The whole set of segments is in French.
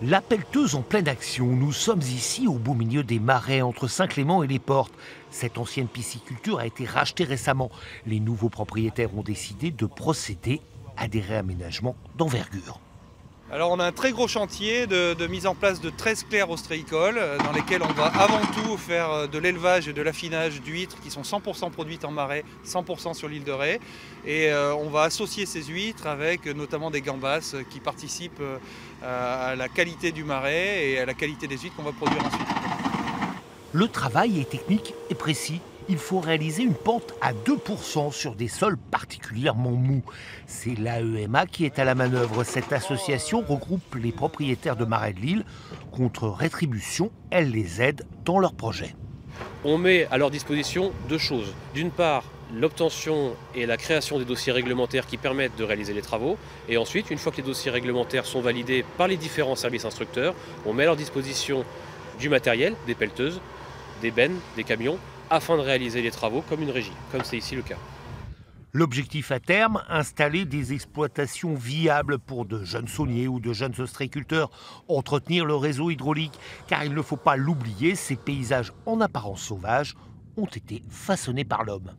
La pelleteuse en pleine action. Nous sommes ici au beau milieu des marais entre Saint-Clément et les Portes. Cette ancienne pisciculture a été rachetée récemment. Les nouveaux propriétaires ont décidé de procéder à des réaménagements d'envergure. Alors on a un très gros chantier de mise en place de 13 clairs ostréicoles dans lesquels on va avant tout faire de l'élevage et de l'affinage d'huîtres qui sont 100% produites en marais, 100% sur l'île de Ré. Et on va associer ces huîtres avec notamment des gambas qui participent à la qualité du marais et à la qualité des huîtres qu'on va produire ensuite. Le travail est technique et précis. Il faut réaliser une pente à 2% sur des sols particulièrement mous. C'est l'AEMA qui est à la manœuvre. Cette association regroupe les propriétaires de marais de l'île. Contre rétribution, elle les aide dans leurs projets. On met à leur disposition deux choses. D'une part, l'obtention et la création des dossiers réglementaires qui permettent de réaliser les travaux. Et ensuite, une fois que les dossiers réglementaires sont validés par les différents services instructeurs, on met à leur disposition du matériel, des pelleteuses, des bennes, des camions, afin de réaliser les travaux comme une régie, comme c'est ici le cas. L'objectif à terme, installer des exploitations viables pour de jeunes sauniers ou de jeunes ostréiculteurs, entretenir le réseau hydraulique, car il ne faut pas l'oublier, ces paysages en apparence sauvages ont été façonnés par l'homme.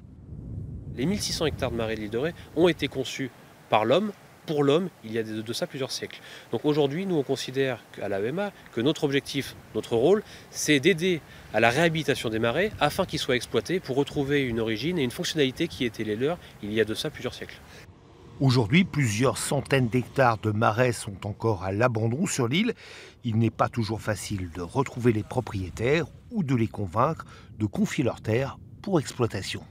Les 1600 hectares de marais de l'île de Ré ont été conçus par l'homme, pour l'homme, il y a de ça plusieurs siècles. Donc aujourd'hui, nous on considère à l'AEMA que notre objectif, notre rôle, c'est d'aider à la réhabilitation des marais afin qu'ils soient exploités pour retrouver une origine et une fonctionnalité qui étaient les leurs il y a de ça plusieurs siècles. Aujourd'hui, plusieurs centaines d'hectares de marais sont encore à l'abandon sur l'île. Il n'est pas toujours facile de retrouver les propriétaires ou de les convaincre de confier leurs terres pour exploitation.